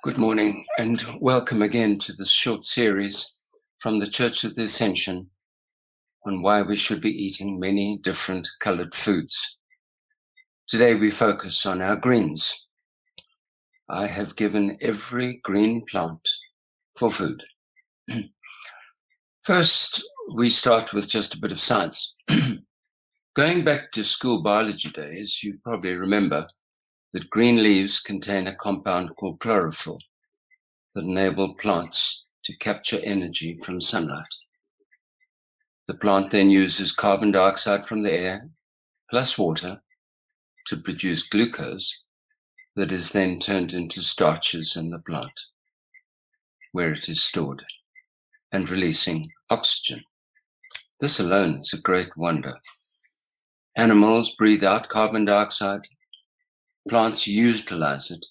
Good morning and welcome again to this short series from the Church of the Ascension on why we should be eating many different colored foods. Today we focus on our greens. I have given every green plant for food. First, we start with just a bit of science. Going back to school biology days, you probably remember that green leaves contain a compound called chlorophyll that enable plants to capture energy from sunlight. The plant then uses carbon dioxide from the air plus water to produce glucose that is then turned into starches in the plant, where it is stored, and releasing oxygen. This alone is a great wonder. Animals breathe out carbon dioxide, plants utilize it,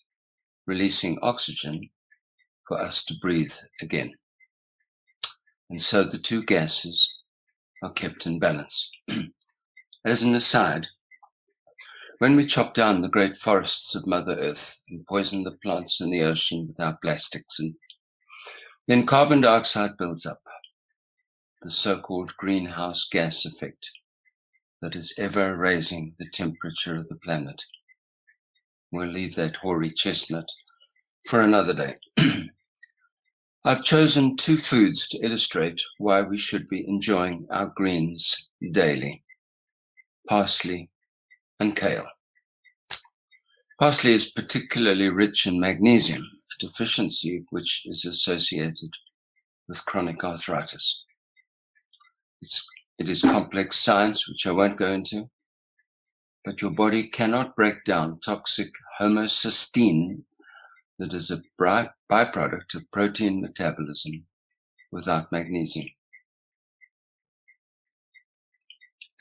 releasing oxygen for us to breathe again. And so the two gases are kept in balance. As an aside, when we chop down the great forests of Mother Earth and poison the plants in the ocean with our plastics, and then carbon dioxide builds up, the so-called greenhouse gas effect that is ever raising the temperature of the planet. We'll leave that hoary chestnut for another day. I've chosen two foods to illustrate why we should be enjoying our greens daily: parsley and kale. Parsley is particularly rich in magnesium, a deficiency of which is associated with chronic arthritis. It is complex science, which I won't go into, but your body cannot break down toxic homocysteine that is a byproduct of protein metabolism without magnesium.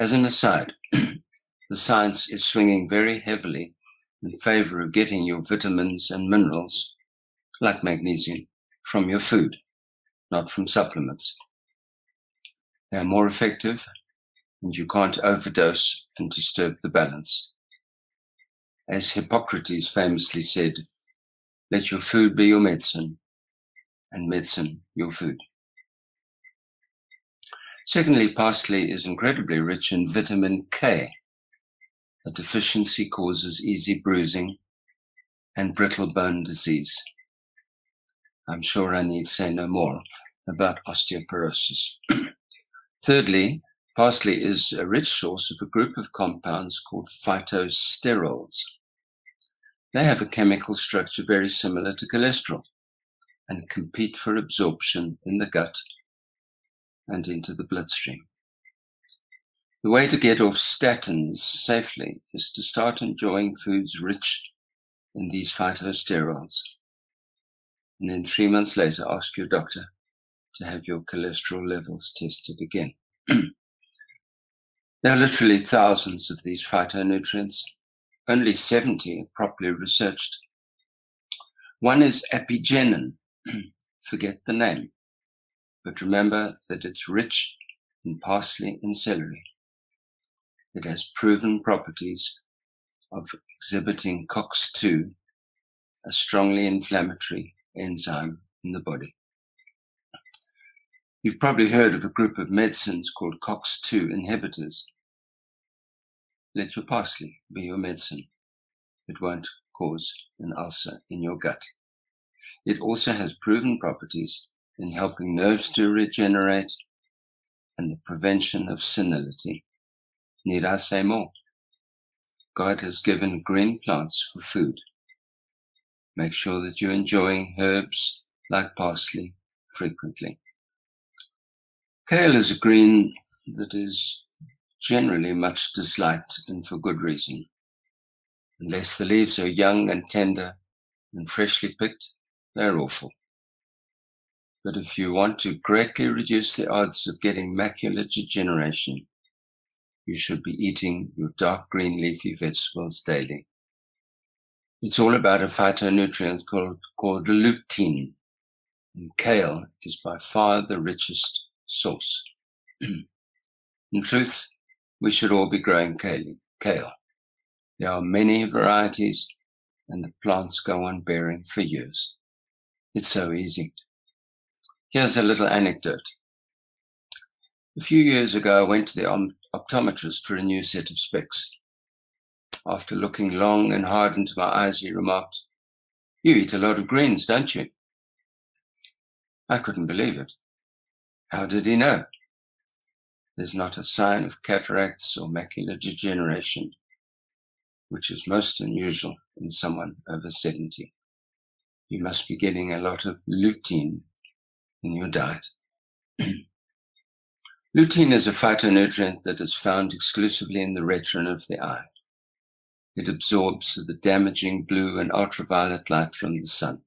As an aside, the science is swinging very heavily in favor of getting your vitamins and minerals, like magnesium, from your food, not from supplements. They are more effective, and you can't overdose and disturb the balance. As Hippocrates famously said, let your food be your medicine, and medicine your food. Secondly, parsley is incredibly rich in vitamin K. A deficiency causes easy bruising and brittle bone disease. I'm sure I need say no more about osteoporosis. Thirdly, parsley is a rich source of a group of compounds called phytosterols. They have a chemical structure very similar to cholesterol and compete for absorption in the gut and into the bloodstream. The way to get off statins safely is to start enjoying foods rich in these phytosterols, and then 3 months later ask your doctor to have your cholesterol levels tested again. There are literally thousands of these phytonutrients. Only 70 are properly researched. One is apigenin. Forget the name, but remember that it's rich in parsley and celery. It has proven properties of exhibiting COX-2, a strongly inflammatory enzyme in the body. You've probably heard of a group of medicines called COX-2 inhibitors. Let your parsley be your medicine. It won't cause an ulcer in your gut. It also has proven properties in helping nerves to regenerate and the prevention of senility. Need I say more? God has given green plants for food. Make sure that you're enjoying herbs like parsley frequently. Kale is a green that is generally much disliked, and for good reason. Unless the leaves are young and tender and freshly picked, they're awful. But if you want to greatly reduce the odds of getting macular degeneration, you should be eating your dark green leafy vegetables daily. It's all about a phytonutrient called lutein, and kale is by far the richest source. In truth, we should all be growing kale. There are many varieties, and the plants go on bearing for years. It's so easy. Here's a little anecdote. A few years ago, I went to the optometrist for a new set of specs. After looking long and hard into my eyes, he remarked, "You eat a lot of greens, don't you?" I couldn't believe it. How did he know? There's not a sign of cataracts or macular degeneration, which is most unusual in someone over 70. You must be getting a lot of lutein in your diet. Lutein is a phytonutrient that is found exclusively in the retina of the eye. It absorbs the damaging blue and ultraviolet light from the sun.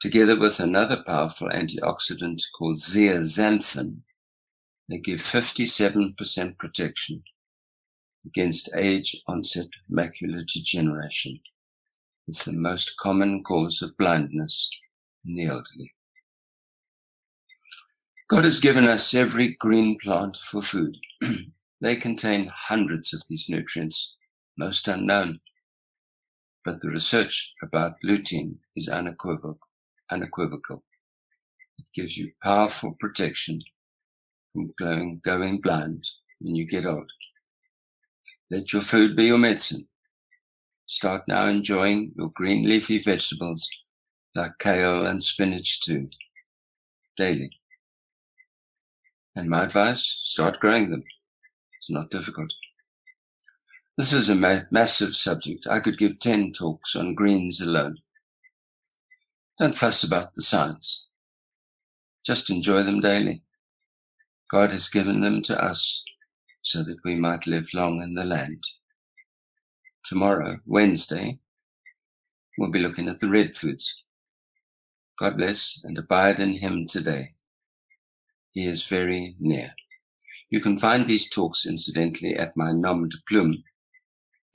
Together with another powerful antioxidant called zeaxanthin, they give 57% protection against age-onset macular degeneration. It's the most common cause of blindness in the elderly. God has given us every green plant for food. They contain hundreds of these nutrients, most unknown. But the research about lutein is unequivocal. It gives you powerful protection from going blind when you get old. Let your food be your medicine. Start now enjoying your green leafy vegetables like kale and spinach too, daily. And my advice, start growing them. It's not difficult. This is a massive subject. I could give 10 talks on greens alone. Don't fuss about the science. Just enjoy them daily. God has given them to us so that we might live long in the land. Tomorrow, Wednesday, we'll be looking at the red foods. God bless and abide in him today. He is very near. You can find these talks, incidentally, at my nom de plume,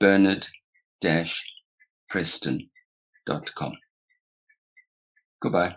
Bernard-Preston.com. Goodbye.